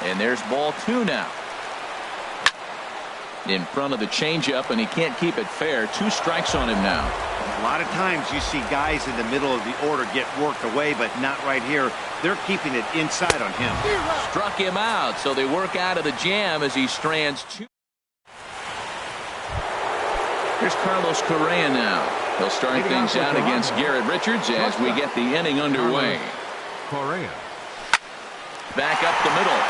And there's ball 2 now. In front of the changeup, and he can't keep it fair. 2 strikes on him now. A lot of times you see guys in the middle of the order get worked away, but not right here. They're keeping it inside on him. Struck him out, so they work out of the jam as he strands 2. Here's Carlos Correa now. He'll start things out against Garrett Richards as we get the inning underway. Correa. Back up the middle.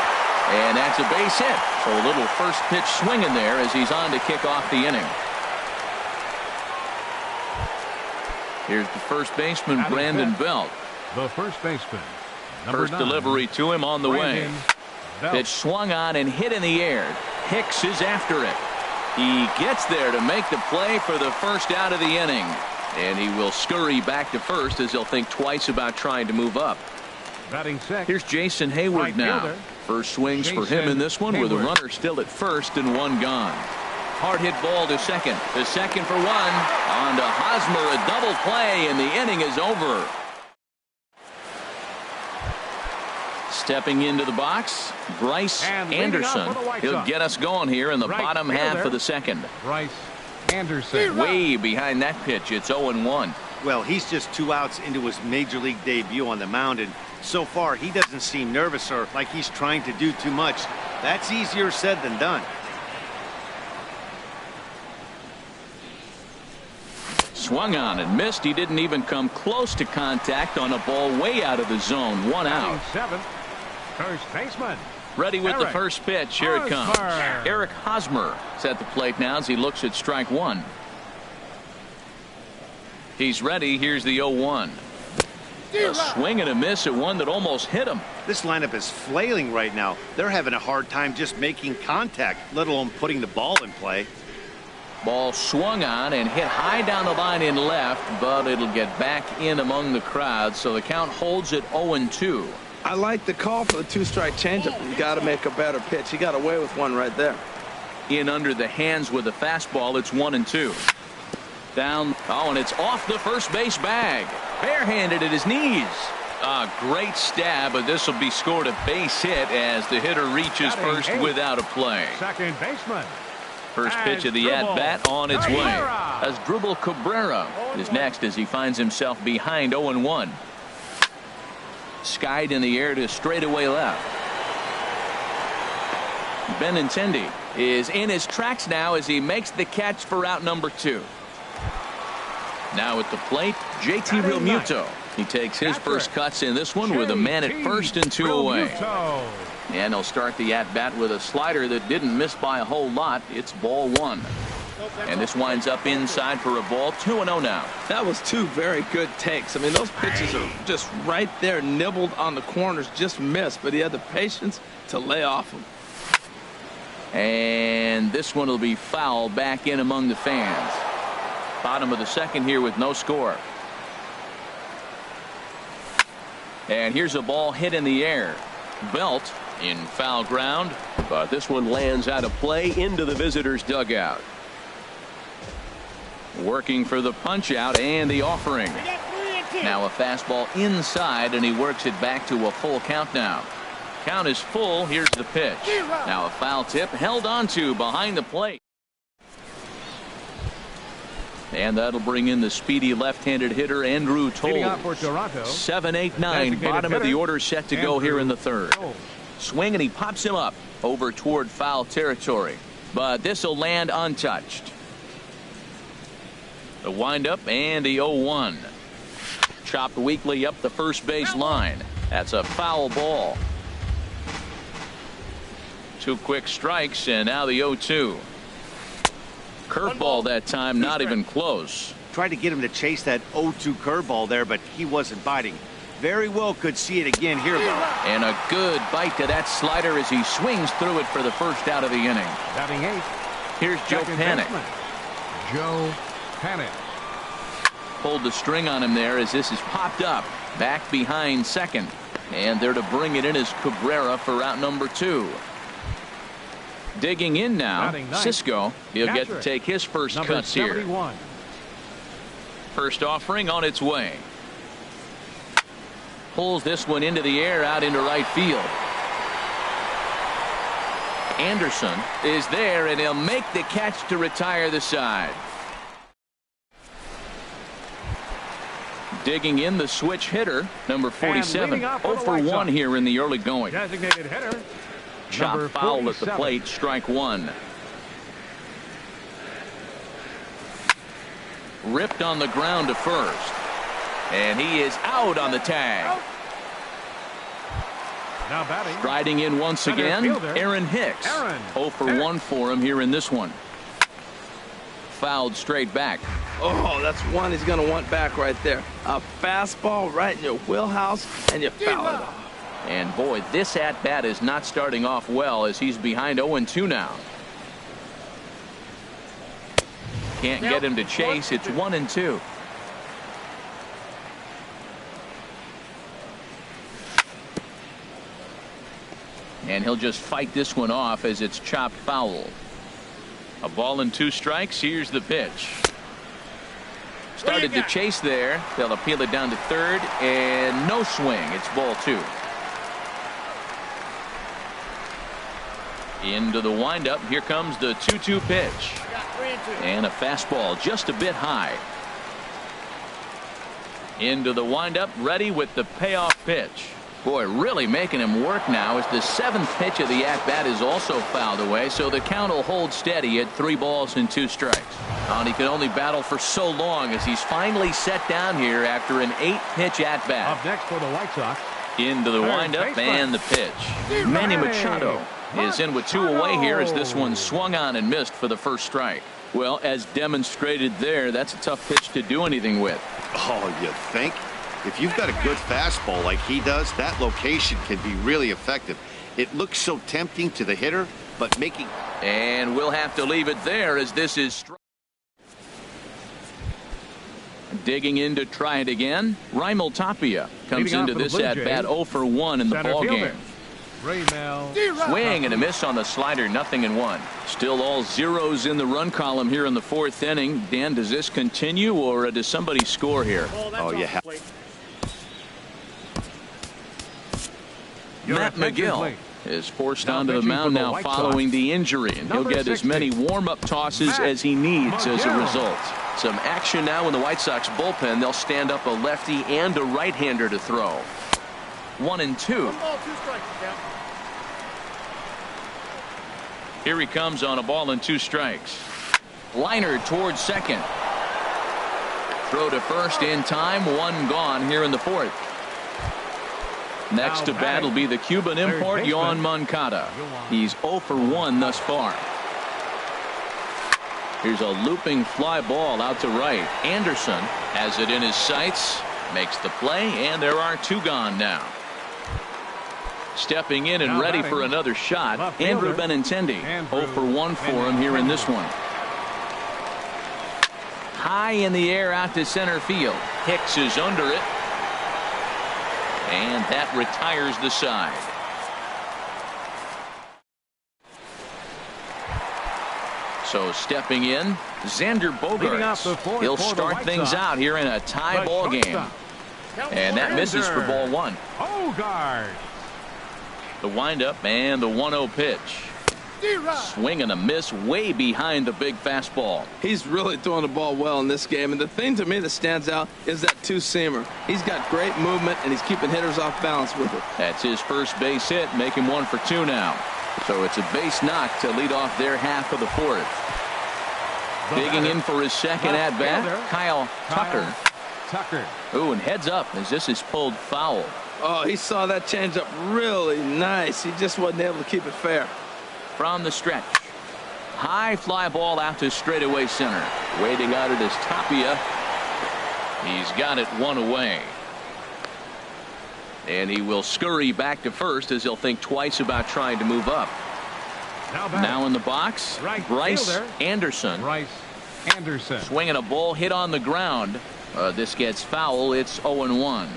And that's a base hit. So a little first pitch swinging there as he's on to kick off the inning. Here's the first baseman, Brandon Belt. The first baseman. First delivery to him on the way. Pitch swung on and hit in the air. Hicks is after it. He gets there to make the play for the first out of the inning. And he will scurry back to first as he'll think twice about trying to move up. Batting second. Here's Jason Hayward now. First swings for him in this one with a runner still at first and 1 gone. Hard hit ball to second. To second for 1. On to Hosmer, a double play, and the inning is over. Stepping into the box, Bryce Anderson. He'll get us going here in the bottom half of the second. Bryce Anderson. Way behind that pitch. It's 0-1. Well, he's just 2 outs into his major league debut on the mound, and so far he doesn't seem nervous or like he's trying to do too much. That's easier said than done. Swung on and missed. He didn't even come close to contact on a ball way out of the zone. 1 out. First baseman. Ready with the first pitch. Here it comes. Eric Hosmer is at the plate now as he looks at strike 1. He's ready. Here's the 0-1. A swing and a miss at one that almost hit him. This lineup is flailing right now. They're having a hard time just making contact, let alone putting the ball in play. Ball swung on and hit high down the line in left, but it'll get back in among the crowd, so the count holds at 0-2. I like the call for the 2-strike changeup. You got to make a better pitch. He got away with one right there. In under the hands with a fastball. It's 1-2. Down. Oh, and it's off the first base bag. Barehanded at his knees. A great stab, but this will be scored a base hit as the hitter reaches first without a play. Second baseman. First pitch of the at-bat on its way. As Dribble Cabrera is next as he finds himself behind 0-1. Skied in the air to straightaway left. Benintendi is in his tracks now as he makes the catch for out number 2. Now at the plate, JT Realmuto. He takes his first cuts in this one with a man at first and 2 away. And he'll start the at-bat with a slider that didn't miss by a whole lot. It's ball 1. And this winds up inside for a ball. 2-0 now. That was 2 very good takes. I mean, those pitches are just right there, nibbled on the corners, just missed. But he had the patience to lay off them. And this one will be foul back in among the fans. Bottom of the second here with no score. And here's a ball hit in the air. Belt in foul ground, but this one lands out of play into the visitors' dugout. Working for the punch out and the offering. Now a fastball inside, and he works it back to a full count now. Count is full. Here's the pitch. Now a foul tip held onto behind the plate. And that'll bring in the speedy left-handed hitter Andrew Toles. 7-8-9, bottom of the order set to go here in the third. Swing and he pops him up over toward foul territory. But this will land untouched. The windup and the 0-1. Chopped weakly up the first base line. That's a foul ball. 2 quick strikes and now the 0-2. Curveball that time, not even close. Tried to get him to chase that 0-2 curveball there, but he wasn't biting. Very well could see it again here, though. And a good bite to that slider as he swings through it for the first out of the inning. Batting 8. Here's Joe Panik. Joe Panik. Pulled the string on him there as this is popped up. Back behind second. And there to bring it in is Cabrera for out number 2. Digging in now, Cisco. He'll get to take his first cuts here. First offering on its way. Pulls this one into the air out into right field. Anderson is there, and he'll make the catch to retire the side. Digging in the switch hitter, number 47. 0 for 1 here in the early going. Designated hitter. Chop foul at the plate, strike one. Ripped on the ground to first. And he is out on the tag. Now batting. Striding in once again, Aaron Hicks. 0 for 1 for him here in this one. Fouled straight back. Oh, that's one he's going to want back right there. A fastball right in your wheelhouse, and you foul it off. And boy, this at-bat is not starting off well as he's behind 0-2 now. Can't get him to chase. It's 1-2. And he'll just fight this one off as it's chopped foul. A ball and 2 strikes. Here's the pitch. Started to chase there. They'll appeal it down to third, and no swing. It's ball 2. Into the windup. Here comes the 2-2 pitch. And a fastball just a bit high. Into the windup, ready with the payoff pitch. Boy, really making him work now as the 7th pitch of the at-bat is also fouled away, so the count will hold steady at 3 balls and 2 strikes. And he can only battle for so long as he's finally set down here after an 8-pitch at-bat. Up next for the White Sox. Into the windup and the pitch. Manny Machado is in with 2 away here as this one swung on and missed for the first strike. Well, as demonstrated there, that's a tough pitch to do anything with. Oh, you think? If you've got a good fastball like he does, that location can be really effective. It looks so tempting to the hitter, but making... And we'll have to leave it there as this is... Digging in to try it again. Raimel Tapia comes into this at-bat 0 for 1 in the ballgame. Swing and a miss on the slider, 0-1. Still all zeros in the run column here in the 4th inning. Dan, does this continue or does somebody score here? Oh, you have... Matt McGill is forced onto the mound now following the injury, and he'll get as many warm-up tosses as he needs as a result. Some action now in the White Sox bullpen. They'll stand up a lefty and a right-hander to throw. 1-2. Here he comes on a ball and 2 strikes. Liner towards second. Throw to first in time. 1 gone here in the 4th. Next to bat will be the Cuban import, Yoan Moncada. He's 0 for 1 thus far. Here's a looping fly ball out to right. Anderson has it in his sights, makes the play, and there are 2 gone now. Stepping in and ready for another shot, Andrew Benintendi. 0 for 1 for him here in this one. High in the air out to center field. Hicks is under it. And that retires the side. So stepping in, Xander Bogaerts. He'll start things out here in a tie ball game. And that misses for ball 1. The windup and the 1-0 pitch. Swing and a miss way behind the big fastball. He's really throwing the ball well in this game, and the thing to me that stands out is that 2-seamer. He's got great movement, and he's keeping hitters off balance with it. That's his first base hit, making 1 for 2 now. So it's a base knock to lead off their half of the 4th. Digging in for his second at-bat, Kyle Tucker. Ooh, and heads up as this is pulled foul. Oh, he saw that changeup really nice. He just wasn't able to keep it fair. From the stretch. High fly ball out to straightaway center. Waiting out it is Tapia. He's got it 1 away. And he will scurry back to first as he'll think twice about trying to move up. Now in the box, Bryce Anderson. Swinging a ball hit on the ground. This gets foul. It's 0-1.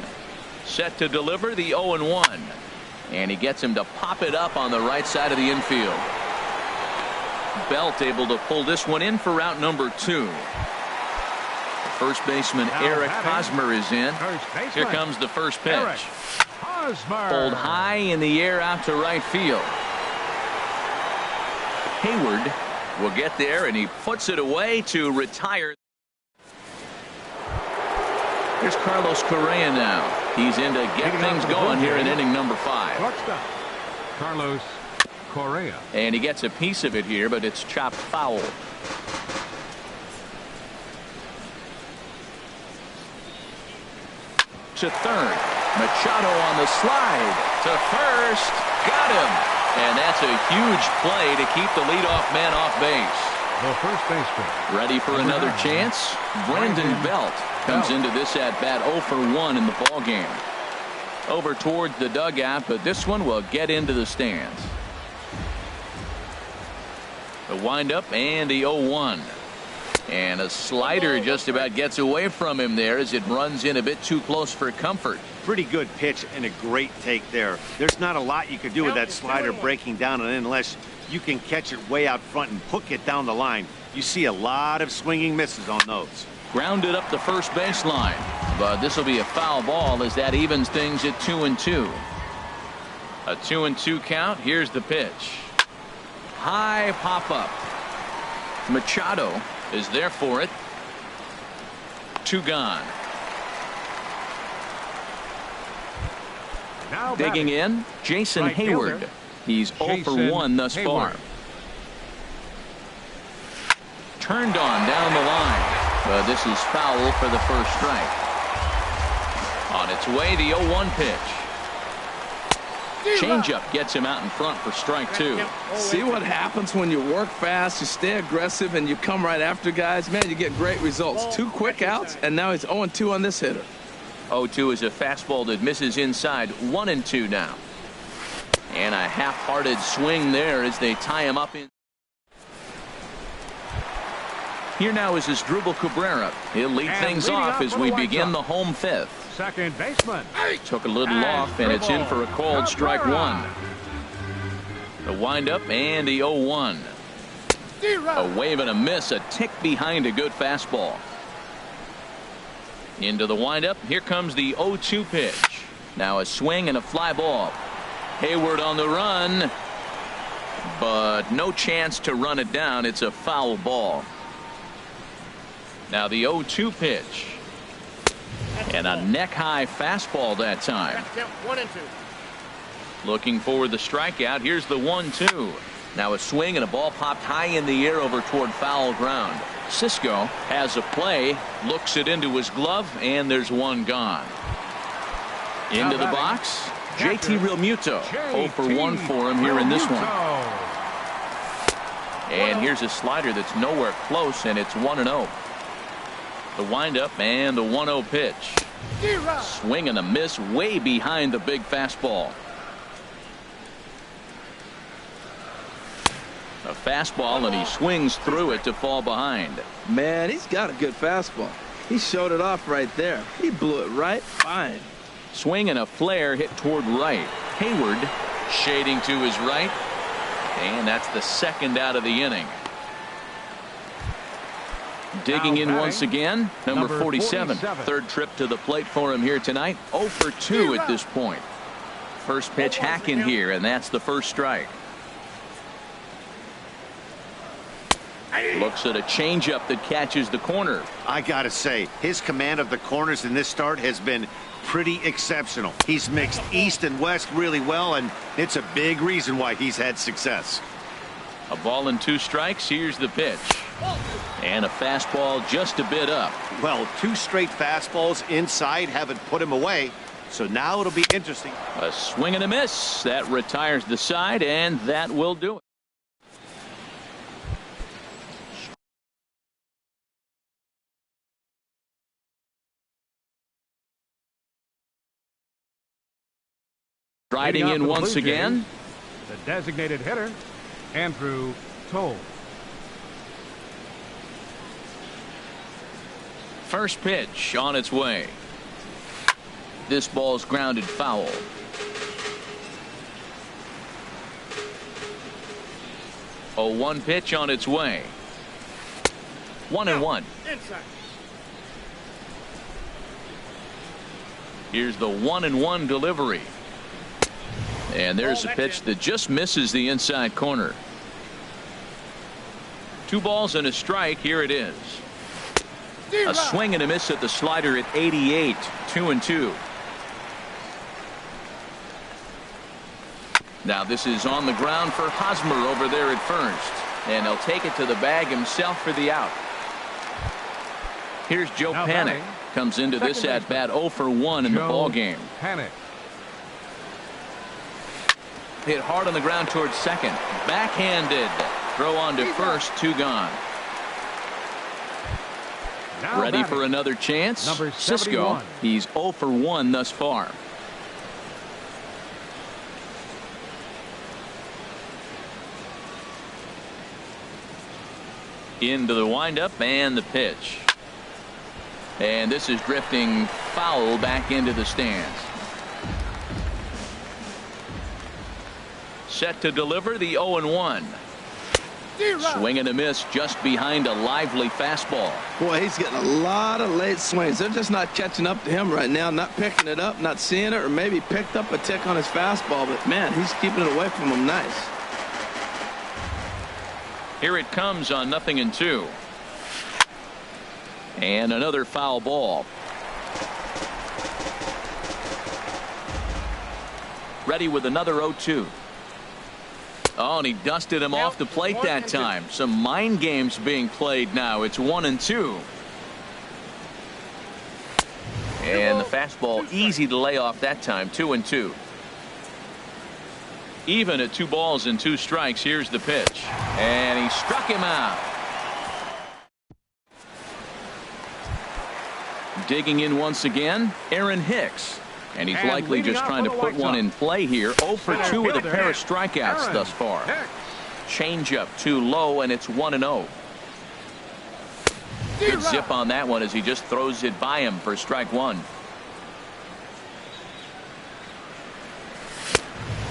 Set to deliver the 0-1. And he gets him to pop it up on the right side of the infield. Belt able to pull this one in for route number 2. First baseman Eric Hosmer is in. Here comes the first pitch. Pulled high in the air out to right field. Hayward will get there, and he puts it away to retire. Here's Carlos Correa now. He's in to get things going here in inning number 5. Shortstop, Carlos Correa. And he gets a piece of it here, but it's chopped foul. To third. Machado on the slide. To first. Got him. And that's a huge play to keep the leadoff man off base. The first baseman. Ready for another chance? Brandon Belt comes into this at-bat 0 for 1 in the ball game. Over towards the dugout, but this one will get into the stands. The windup and the 0-1. And a slider just about gets away from him there as it runs in a bit too close for comfort. Pretty good pitch and a great take there. There's not a lot you could do with that slider breaking down and in unless you can catch it way out front and hook it down the line. You see a lot of swinging misses on those. Grounded up the first baseline, but this will be a foul ball as that evens things at 2-2. A 2-2 count. Here's the pitch. High pop up. Machado is there for it. 2 gone. Now Digging batting. in, Jason Right Hayward. fielder. He's 0 for 1 thus far. Hayward. Turned on down the line, but this is foul for the first strike. On its way, the 0-1 pitch. Changeup gets him out in front for strike 2. See what happens when you work fast, you stay aggressive, and you come right after guys? Man, you get great results. 2 quick outs, and now he's 0-2 on this hitter. 0-2 is a fastball that misses inside. 1-2 now. And a half-hearted swing there as they tie him up in. Here now is Asdrubal Cabrera. He'll lead And things leading off off as for the we White begin Sox. the home 5th. Second baseman. Took a little And off, and it's in for a called strike 1. Cabrera. The windup and the 0-1. A wave and a miss, a tick behind a good fastball. Into the windup. Here comes the 0-2 pitch. Now a swing and a fly ball. Hayward on the run, but no chance to run it down. It's a foul ball. Now the 0-2 pitch. And a neck-high fastball that time. 1-2. Looking for the strikeout. Here's the 1-2. Now a swing and a ball popped high in the air over toward foul ground. Cisco has a play, looks it into his glove, and there's one gone. Into the box, JT Realmuto. 0 for 1 for him here in this one. And here's a slider that's nowhere close, and it's 1-0. The windup and the 1-0 pitch. Swing and a miss way behind the big fastball. A fastball, and he swings through it to fall behind. Man, he's got a good fastball. He showed it off right there. He blew it right fine. Swing and a flare hit toward right. Hayward shading to his right. And that's the second out of the inning. Digging in once again, number 47. Third trip to the plate for him here tonight. 0 for 2 at this point. First pitch hacking here, and that's the first strike. Looks at a changeup that catches the corner. I gotta say, his command of the corners in this start has been pretty exceptional. He's mixed east and west really well, and it's a big reason why he's had success. A ball and 2 strikes. Here's the pitch. And a fastball just a bit up. Well, 2 straight fastballs inside haven't put him away, so now it'll be interesting. A swing and a miss. That retires the side, and that will do it. Riding in once again. The designated hitter, Andrew Toll. First pitch on its way. This ball's grounded foul. A 1 pitch on its way. 1-1. Inside. Here's the 1-1 delivery. And there's a pitch that just misses the inside corner. 2 balls and a strike. Here it is. A swing and a miss at the slider at 88. 2-2. Now this is on the ground for Hosmer over there at first. And he'll take it to the bag himself for the out. Here's Joe Panik. Comes into this at bat 0 for 1 in the ball game. Panik. Hit hard on the ground towards second. Backhanded. Throw on to first. 2 gone. Now ready batting. for another chance. Number Cisco. 71. He's 0 for 1 thus far. Into the windup and the pitch. And this is drifting foul back into the stands. Set to deliver the 0-1. Swing and a miss just behind a lively fastball. Boy, he's getting a lot of late swings. They're just not catching up to him right now, not picking it up, not seeing it, or maybe picked up a tick on his fastball. But, man, he's keeping it away from him nice. Here it comes on 0-2. And another foul ball. Ready with another 0-2. Oh, and he dusted him off the plate that time. Some mind games being played now. It's 1-2. And the fastball easy to lay off that time. 2-2. Even at 2 balls and 2 strikes. Here's the pitch. And he struck him out. Digging in once again, Aaron Hicks. And he's likely just trying to put one in play here. 0 for 2 with a pair of strikeouts thus far. Changeup too low, and it's 1-0. Good zip on that one as he just throws it by him for strike 1.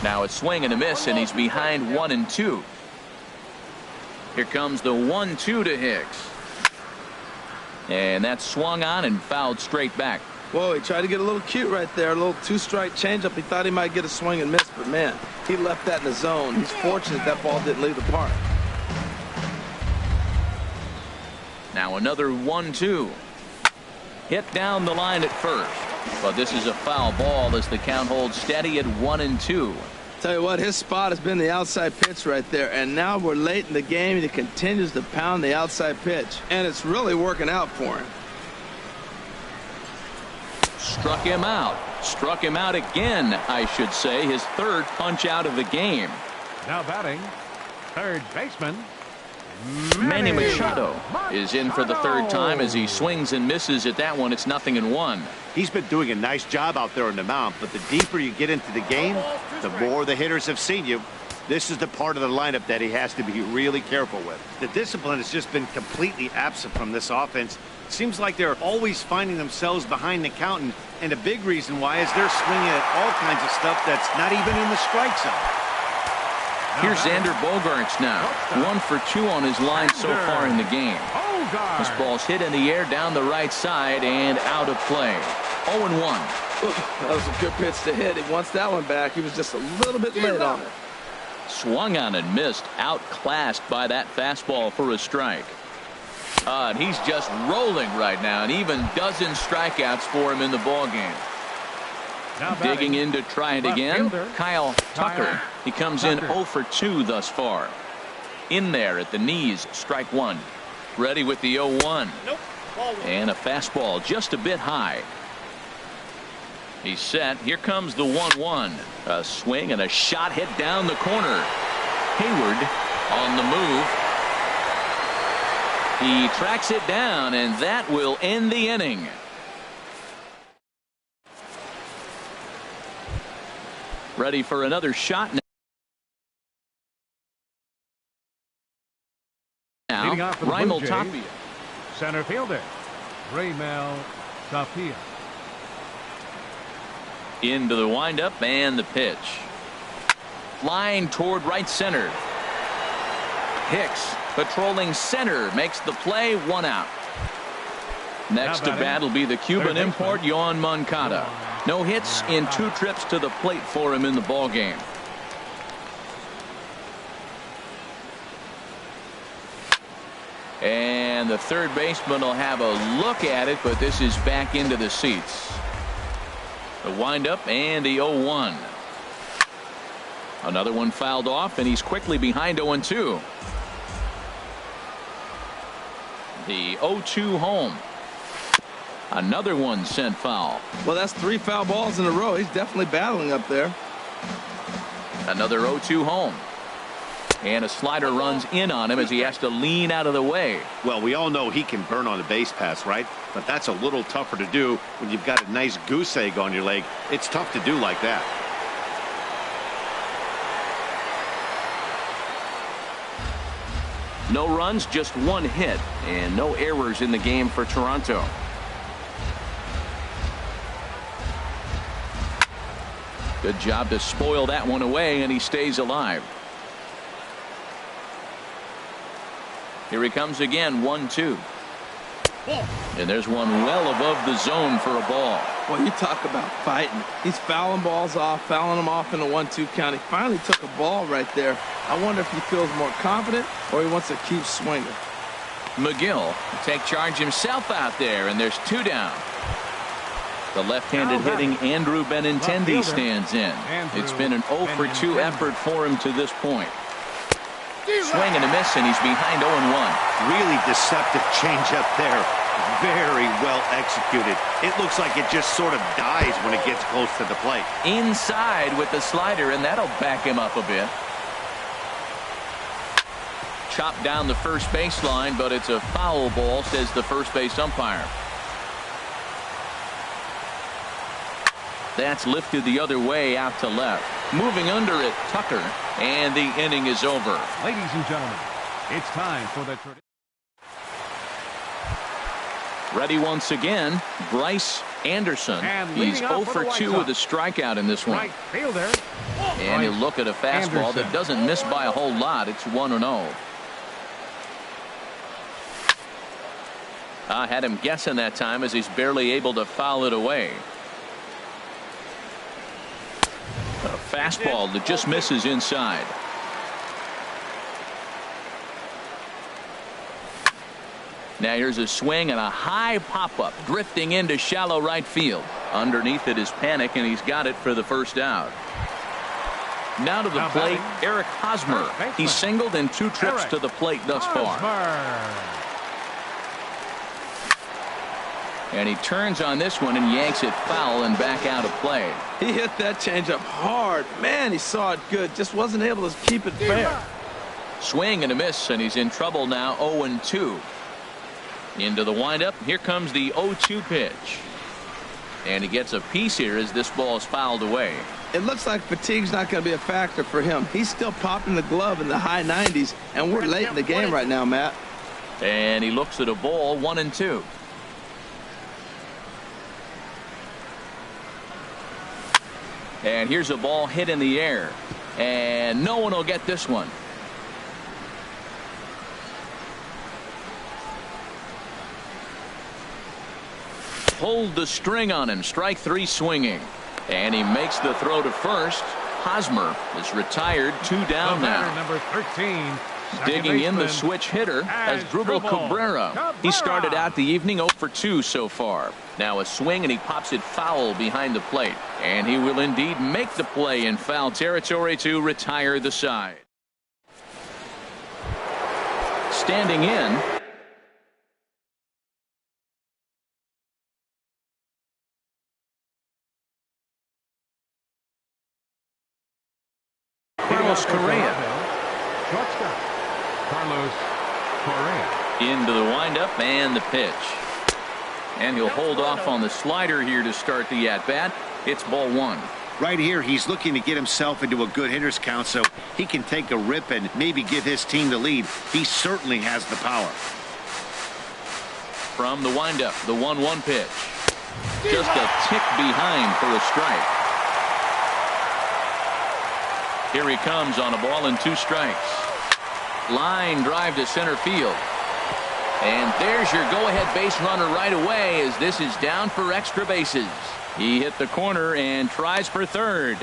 Now a swing and a miss, and he's behind 1-2. Here comes the 1-2 to Hicks. And that's swung on and fouled straight back. Whoa, he tried to get a little cute right there. A little 2-strike changeup. He thought he might get a swing and miss, but, man, he left that in the zone. He's fortunate that ball didn't leave the park. Now another 1-2. Hit down the line at first. But this is a foul ball as the count holds steady at 1-2. Tell you what, his spot has been the outside pitch right there, and now we're late in the game, and he continues to pound the outside pitch, and it's really working out for him. Struck him out. Struck him out again, I should say. His 3rd punch out of the game. Now batting, third baseman, Manny Machado is in for the 3rd time as he swings and misses at that one. It's 0-1. He's been doing a nice job out there on the mound, but the deeper you get into the game, the more the hitters have seen you. This is the part of the lineup that he has to be really careful with. The discipline has just been completely absent from this offense. Seems like they're always finding themselves behind the count, and a big reason why is they're swinging at all kinds of stuff that's not even in the strike zone. Here's Xander Bogaerts now. 1 for 2 on his line so far in the game. This ball's hit in the air down the right side and out of play. 0-1. That was a good pitch to hit. He wants that one back. He was just a little bit late on it. Swung on and missed. Outclassed by that fastball for a strike. And he's just rolling right now, and even dozen strikeouts for him in the ballgame. Digging in to try it again, Kyle Tucker. He comes in 0 for 2 thus far. In there at the knees, strike 1. Ready with the 0-1. And a fastball just a bit high. He's set. Here comes the 1-1. A swing and a shot hit down the corner. Hayward on the move. He tracks it down, and that will end the inning. Ready for another shot now. Raimel Tapia. Center fielder, Raimel Tapia. Into the windup and the pitch. Line toward right center. Hicks patrolling center makes the play. 1 out. Next to bat will be the Cuban import Yoan Moncada. No hits in 2 trips to the plate for him in the ball game. And the third baseman will have a look at it, but this is back into the seats. The windup and the 0-1. Another one fouled off, and he's quickly behind 0-2. The 0-2 home. Another one sent foul. Well, that's 3 foul balls in a row. He's definitely battling up there. Another 0-2 home. And a slider runs in on him as he has to lean out of the way. Well, we all know he can burn on the base pass, right? But that's a little tougher to do when you've got a nice goose egg on your leg. It's tough to do like that. No runs, just 1 hit, and no errors in the game for Toronto. Good job to spoil that one away, and he stays alive. Here he comes again, 1-2. And there's one well above the zone for a ball. Well, you talk about fighting. He's fouling balls off, fouling them off in a 1-2 count. He finally took a ball right there. I wonder if he feels more confident or he wants to keep swinging. McGill will take charge himself out there, and there's 2 down. The left-handed hitting Andrew Benintendi stands in. It's been an 0-for-2 effort for him to this point. Swing and a miss, and he's behind 0-1. Really deceptive changeup there. Very well executed. It looks like it just sort of dies when it gets close to the plate. Inside with the slider, and that'll back him up a bit. Chopped down the first baseline, but it's a foul ball, says the first base umpire. That's lifted the other way out to left. Moving under it, Tucker, and the inning is over. Ladies and gentlemen, it's time for the Ready once again, Bryce Anderson. He's 0-for-2 with a strikeout in this one. right fielder. And he'll look at a fastball Anderson. that doesn't miss by a whole lot. It's 1-0. I had him guessing that time as he's barely able to foul it away. A fastball that just misses inside. Now here's a swing and a high pop-up drifting into shallow right field. Underneath it is Panic, and he's got it for the first out. Now to the plate, Eric Hosmer. He's singled in 2 trips to the plate thus far. And he turns on this one and yanks it foul and back out of play. He hit that changeup hard. Man, he saw it good. Just wasn't able to keep it fair. Swing and a miss, and he's in trouble now, 0-2. Into the windup. Here comes the 0-2 pitch. And he gets a piece here as this ball is fouled away. It looks like fatigue's not going to be a factor for him. He's still popping the glove in the high 90s, and we're late in the game right now, Matt. And he looks at a ball, 1-2. And here's a ball hit in the air. And no one will get this one. Pulled the string on him. Strike 3 swinging. And he makes the throw to first. Hosmer is retired. 2 down now. Number 13. Digging in the switch hitter as Drupal Cabrera. He started out the evening 0-for-2 so far. Now a swing, and he pops it foul behind the plate. And he will indeed make the play in foul territory to retire the side. Standing in, Carlos Correa. Shortstop, Carlos Correa. Into the windup and the pitch. And he'll hold off on the slider here to start the at-bat. It's ball 1. Right here, he's looking to get himself into a good hitter's count so he can take a rip and maybe give his team the lead. He certainly has the power. From the windup, the 1-1 pitch. Just a tick behind for a strike. Here he comes on a ball and 2 strikes. Line drive to center field. And there's your go-ahead base runner right away as this is down for extra bases. He hit the corner and tries for third.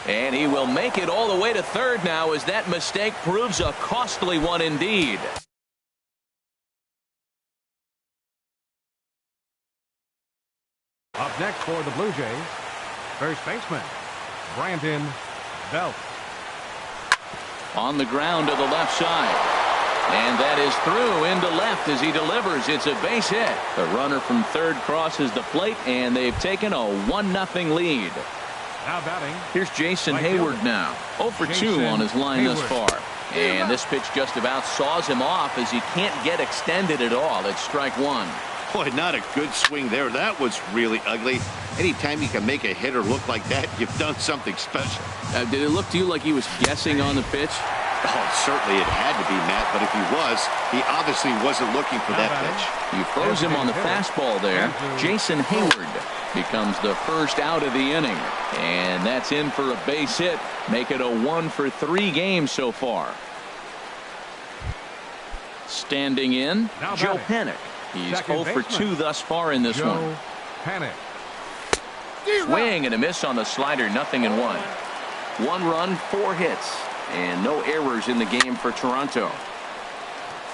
And he will make it all the way to third now as that mistake proves a costly one indeed. Up next for the Blue Jays, first baseman, Brandon Belt. On the ground to the left side. And that is through into left as he delivers. It's a base hit. The runner from third crosses the plate, and they've taken a 1-0 lead. Now batting. Here's Jason Hayward now. 0 for 2 on his line thus far. And this pitch just about saws him off as he can't get extended at all. It's strike one. Boy, not a good swing there. That was really ugly. Anytime you can make a hitter look like that, you've done something special. Did it look to you like he was guessing on the pitch? Oh, certainly it had to be, Matt, but if he was, he obviously wasn't looking for that pitch. You froze him on the fastball there. Jason Hayward becomes the first out of the inning. And that's in for a base hit. Make it a 1 for 3 game so far. Standing in, Joe Panik. He's 0 for 2 thus far in this one. Panik. Swing and a miss on the slider, 0-1. 1 run, 4 hits. And no errors in the game for Toronto.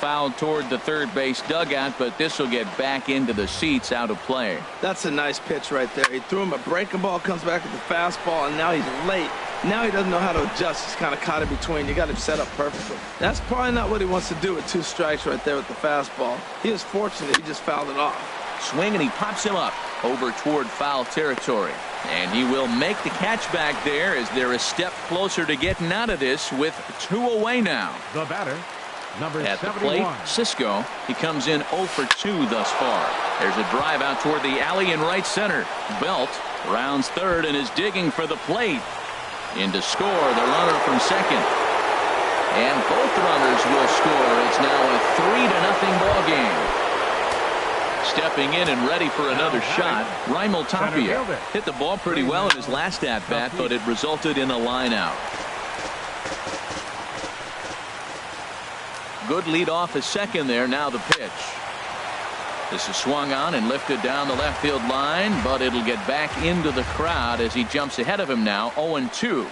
Fouled toward the third base dugout, but this will get back into the seats, out of play. That's a nice pitch right there. He threw him a breaking ball, comes back with the fastball, and now he's late. Now he doesn't know how to adjust. He's kind of caught in between. You got him set up perfectly. That's probably not what he wants to do with 2 strikes right there with the fastball. He was fortunate. He just fouled it off. Swing, and he pops him up over toward foul territory. And he will make the catch back there as they're a step closer to getting out of this with 2 away now. The batter, number at 71. the plate, Cisco. He comes in 0 for 2 thus far. There's a drive out toward the alley in right center. Belt rounds third and is digging for the plate. In to score, the runner from second. And both runners will score. It's now a 3-0 ball game. Stepping in and ready for another shot, Raimel Tapia hit the ball pretty well in his last at-bat, but it resulted in a line out. Good lead off at second there. Now the pitch. This is swung on and lifted down the left field line, but it'll get back into the crowd as he jumps ahead of him now. 0-2.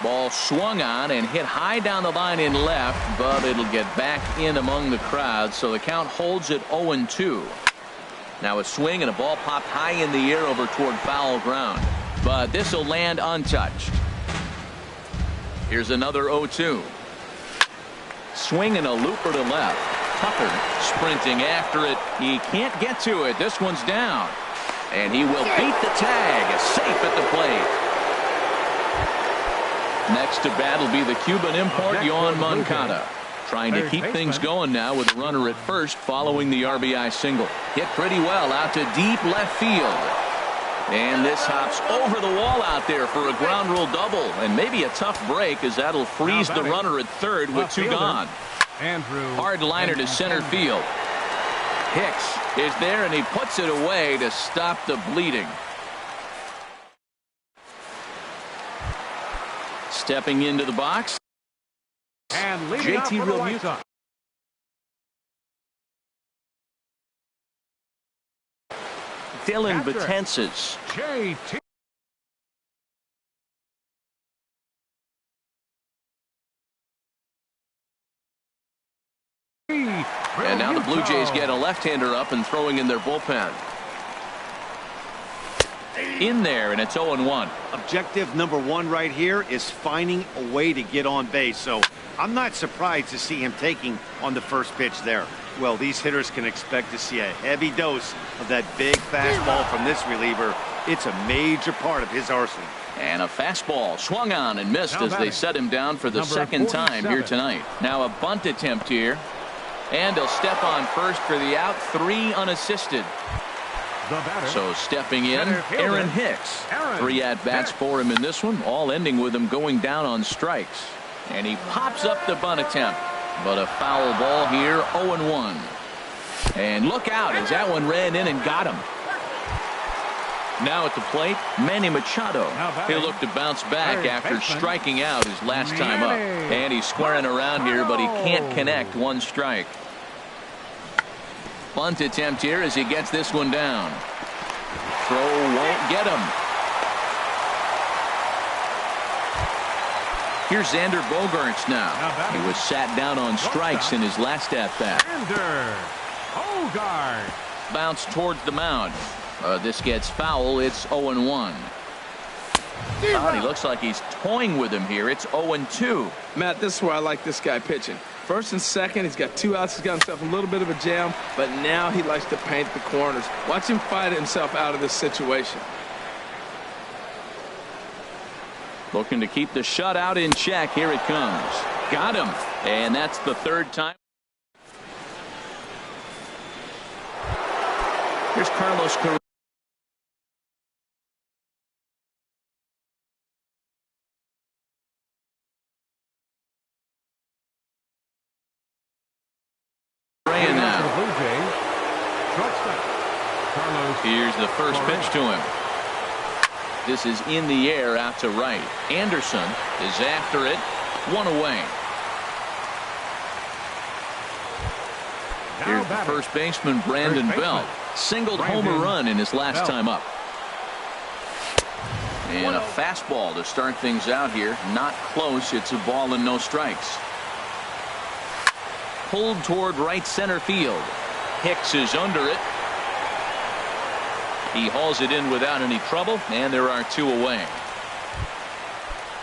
Ball swung on and hit high down the line in left, but it'll get back in among the crowd, so the count holds at 0-2. Now a swing and a ball popped high in the air over toward foul ground, but this will land untouched. Here's another 0-2. Swing and a looper to left. Tucker sprinting after it. He can't get to it. This one's down, and he will beat the tag. Safe at the plate. Next to bat will be the Cuban import, Yoan Moncada. Trying to keep things going now with a runner at first following the RBI single. Hit pretty well out to deep left field. And this hops over the wall out there for a ground rule double. And maybe a tough break as that'll freeze the runner at third with 2 gone. Hard liner to center field. Hicks is there and he puts it away to stop the bleeding. Stepping into the box, and JT Realmuto. Dylan Betances. JT. And now the Blue Jays get a left-hander up and throwing in their bullpen. In there, and it's 0-1. Objective number 1 right here is finding a way to get on base. So I'm not surprised to see him taking on the first pitch there. Well, these hitters can expect to see a heavy dose of that big fastball from this reliever. It's a major part of his arsenal. And a fastball swung on and missed as they set him down for the second time here tonight. Now a bunt attempt here. And he'll step on first for the out, 3 unassisted. So stepping in, Aaron Hicks. 3 at-bats for him in this one, all ending with him going down on strikes. And he pops up the bunt attempt, but a foul ball here, 0-1. And look out as that one ran in and got him. Now at the plate, Manny Machado. He'll look to bounce back after striking out his last time up. And he's squaring around here, but he can't connect. 1 strike. Bunt attempt here as he gets this one down. Throw won't get him. Here's Xander Bogaerts now. He was sat down on strikes in his last at-bat. Xander Bogaerts. Bounce towards the mound. This gets foul. It's 0-1. He looks like he's toying with him here. It's 0-2. Matt, this is where I like this guy pitching. First and second, he's got 2 outs. He's got himself a little bit of a jam, but now he likes to paint the corners. Watch him fight himself out of this situation. Looking to keep the shutout in check. Here it comes. Got him. And that's the 3rd time. Here's Carlos Correa. Here's the first pitch to him. This is in the air out to right. Anderson is after it. 1 away. Here's the first baseman, Brandon Belt. Singled home a run in his last time up. And a fastball to start things out here. Not close. It's a ball and no strikes. Pulled toward right center field. Hicks is under it. He hauls it in without any trouble, and there are 2 away.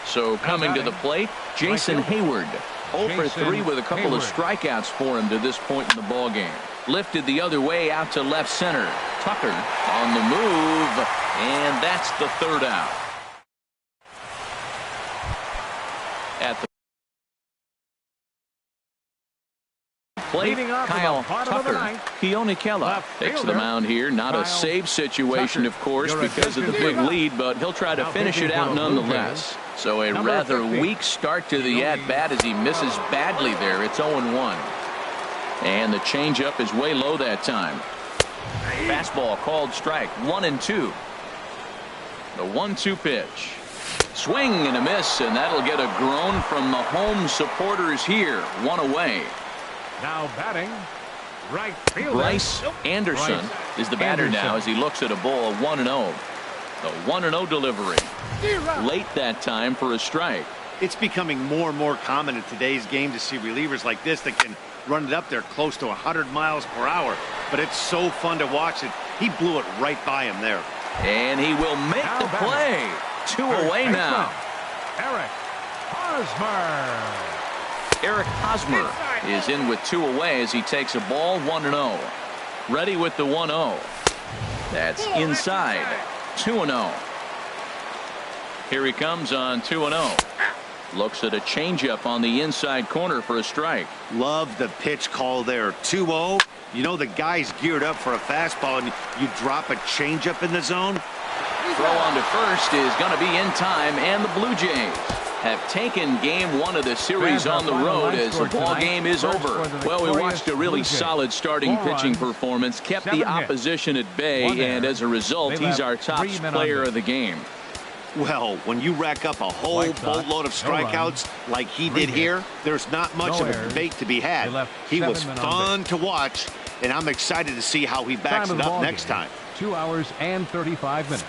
So coming to the plate, Jason Hayward. 0 for 3 with a couple of strikeouts for him to this point in the ballgame. Lifted the other way out to left center. Tucker on the move, and that's the 3rd out. At the plate, Kyle Tucker. Keone Kela takes the mound here. Not a save situation, of course, because of the big lead, but he'll try to finish it out nonetheless. So a rather weak start to the at-bat as he misses badly there. It's 0-1. And the changeup is way low that time. Fastball called strike. 1-2. The 1-2 pitch. Swing and a miss, and that'll get a groan from the home supporters here. 1 away. Now batting, right fielder Bryce Anderson is the batter now as he looks at a ball. 1-0. The 1-0 delivery. Late that time for a strike. It's becoming more and more common in today's game to see relievers like this that can run it up there close to 100 miles per hour. But it's so fun to watch it. He blew it right by him there. And he will make the play. 2 away now. Eric Hosmer. Eric Hosmer is in with 2 away as he takes a ball. 1-0. Ready with the 1-0. That's inside. 2-0. Here he comes on 2-0. Looks at a changeup on the inside corner for a strike. Love the pitch call there. 2-0. You know the guy's geared up for a fastball, and you drop a changeup in the zone. Throw on to first is going to be in time, and the Blue Jays have taken game 1 of the series on the road as the ball game is over. Well, we watched a really solid starting pitching performance, kept the opposition at bay, and as a result, he's our top player of the game. Well, when you rack up a whole boatload of strikeouts like he did here, there's not much of a debate to be had. He was fun to watch, and I'm excited to see how he backs it up next time. 2 hours and 35 minutes.